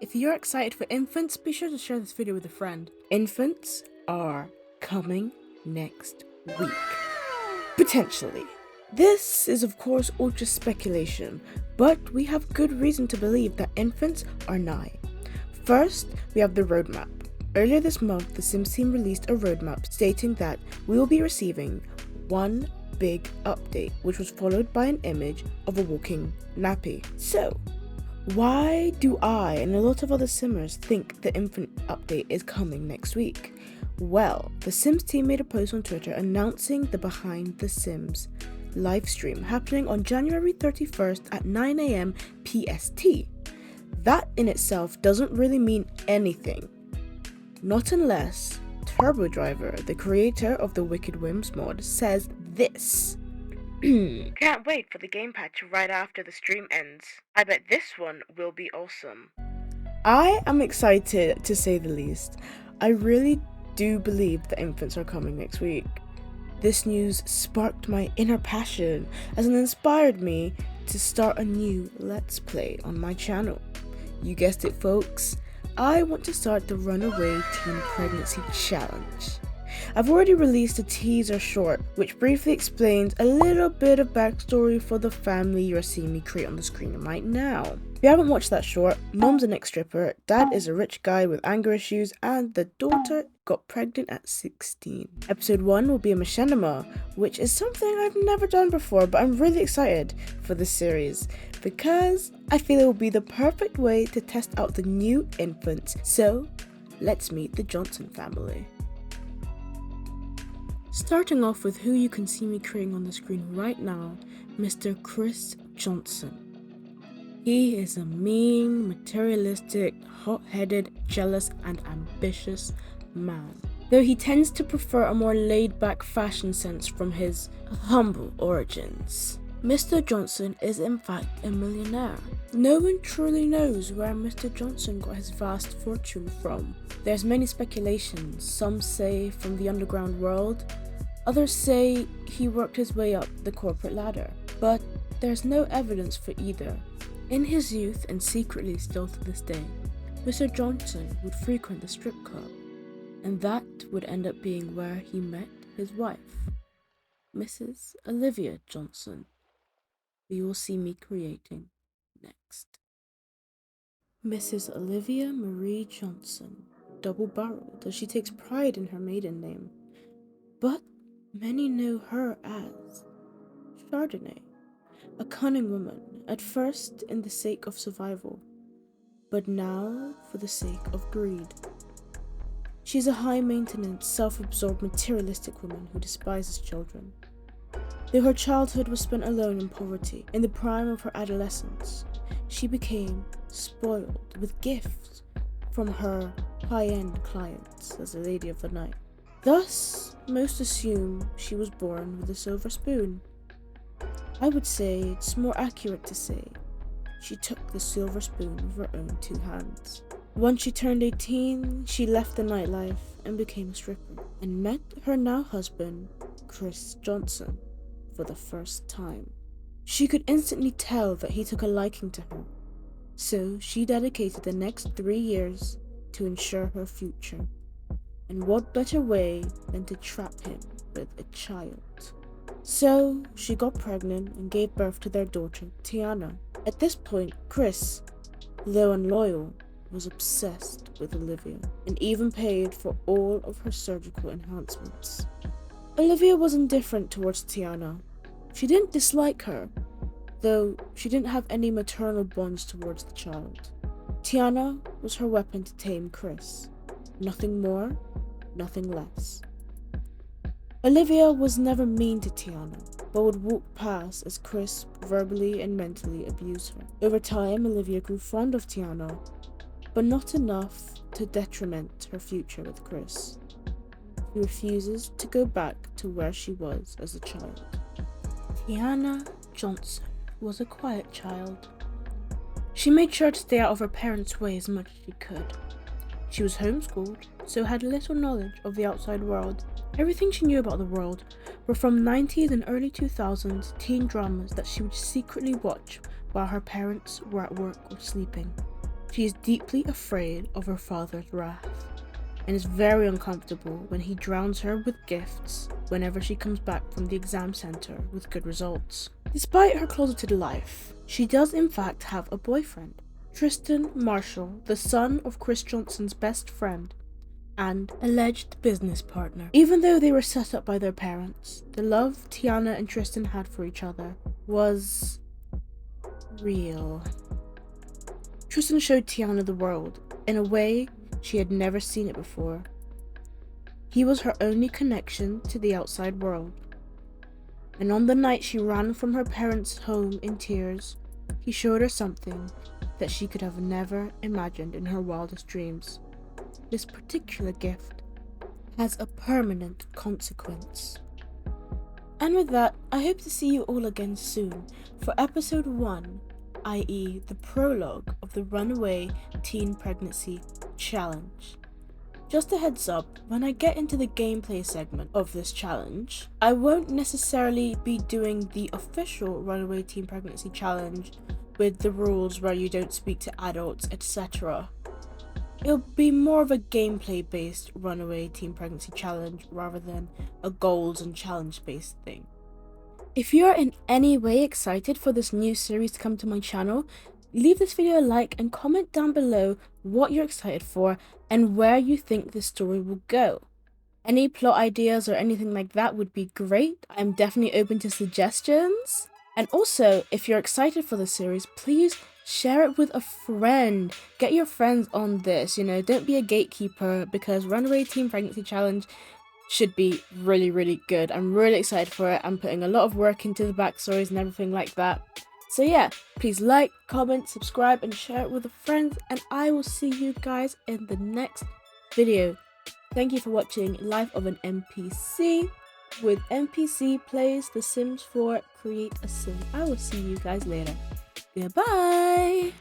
If you're excited for infants, be sure to share this video with a friend. Infants are coming next week. Potentially. This is of course all just speculation, but we have good reason to believe that infants are nigh. First, we have the roadmap. Earlier this month, the Sims team released a roadmap stating that we will be receiving one big update, which was followed by an image of a walking nappy. So, why do I and a lot of other Simmers think the infant update is coming next week? Well, the Sims team made a post on Twitter announcing the Behind the Sims livestream happening on January 31st at 9 AM PST. That in itself doesn't really mean anything. Not unless TurboDriver, the creator of the Wicked Whims mod, says this. Can't wait for the game patch right after the stream ends. I bet this one will be awesome. I am excited to say the least. I really do believe the infants are coming next week. This news sparked my inner passion as it inspired me to start a new Let's Play on my channel. You guessed it, folks. I want to start the Runaway Teen Pregnancy Challenge. I've already released a teaser short which briefly explains a little bit of backstory for the family you're seeing me create on the screen right now. If you haven't watched that short, mom's an ex-stripper, dad is a rich guy with anger issues, and the daughter got pregnant at 16. Episode 1 will be a machinima, which is something I've never done before, but I'm really excited for this series because I feel it will be the perfect way to test out the new infants. So let's meet the Johnson family. Starting off with who you can see me creating on the screen right now, Mr. Chris Johnson. He is a mean, materialistic, hot-headed, jealous, and ambitious man. Though he tends to prefer a more laid-back fashion sense from his humble origins. Mr. Johnson is in fact a millionaire. No one truly knows where Mr. Johnson got his vast fortune from. There's many speculations. Some say from the underground world, others say he worked his way up the corporate ladder. But there's no evidence for either. In his youth, and secretly still to this day, Mr. Johnson would frequent the strip club, and that would end up being where he met his wife, Mrs. Olivia Johnson, who you will see me creating next. Mrs. Olivia Marie Johnson, double-barreled as she takes pride in her maiden name, but many know her as Chardonnay. A cunning woman, at first in the sake of survival, but now for the sake of greed. She's a high-maintenance, self-absorbed, materialistic woman who despises children. Though her childhood was spent alone in poverty, in the prime of her adolescence, she became spoiled with gifts from her high-end clients as a lady of the night. Thus, most assume she was born with a silver spoon. I would say it's more accurate to say she took the silver spoon with her own two hands. Once she turned 18, she left the nightlife and became a stripper, and met her now husband, Chris Johnson, for the first time. She could instantly tell that he took a liking to her, so she dedicated the next 3 years to ensure her future. And what better way than to trap him with a child? So, she got pregnant and gave birth to their daughter, Tiana. At this point, Chris, though unloyal, was obsessed with Olivia, and even paid for all of her surgical enhancements. Olivia was indifferent towards Tiana. She didn't dislike her, though she didn't have any maternal bonds towards the child. Tiana was her weapon to tame Chris. Nothing more, nothing less. Olivia was never mean to Tiana, but would walk past as Chris verbally and mentally abused her. Over time, Olivia grew fond of Tiana, but not enough to detriment her future with Chris. He refuses to go back to where she was as a child. Tiana Johnson was a quiet child. She made sure to stay out of her parents' way as much as she could. She was homeschooled, so had little knowledge of the outside world. Everything she knew about the world were from 90s and early 2000s teen dramas that she would secretly watch while her parents were at work or sleeping. She is deeply afraid of her father's wrath and is very uncomfortable when he drowns her with gifts whenever she comes back from the exam center with good results. Despite her closeted life, she does in fact have a boyfriend, Tristan Marshall, the son of Chris Johnson's best friend and alleged business partner. Even though they were set up by their parents, the love Tiana and Tristan had for each other was real. Tristan showed Tiana the world in a way she had never seen it before. He was her only connection to the outside world. And on the night she ran from her parents' home in tears, he showed her something that she could have never imagined in her wildest dreams. This particular gift has a permanent consequence. And with that, I hope to see you all again soon for episode 1, i.e. the prologue of the Runaway Teen Pregnancy Challenge. Just a heads up, when I get into the gameplay segment of this challenge, I won't necessarily be doing the official Runaway Teen Pregnancy Challenge with the rules where you don't speak to adults, etc. It'll be more of a gameplay based Runaway Teen Pregnancy Challenge rather than a goals and challenge based thing. If you are in any way excited for this new series to come to my channel, leave this video a like and comment down below what you're excited for and where you think this story will go. Any plot ideas or anything like that would be great. I'm definitely open to suggestions. And also, if you're excited for the series, please share it with a friend. Get your friends on this, don't be a gatekeeper, because Runaway Teen Pregnancy Challenge should be really, really good. I'm really excited for it. I'm putting a lot of work into the backstories and everything like that. So yeah, please like, comment, subscribe, and share it with a friend, and I will see you guys in the next video. Thank you for watching Life of an NPC with NPC Plays The Sims 4 Create a Sim. I will see you guys later. Goodbye!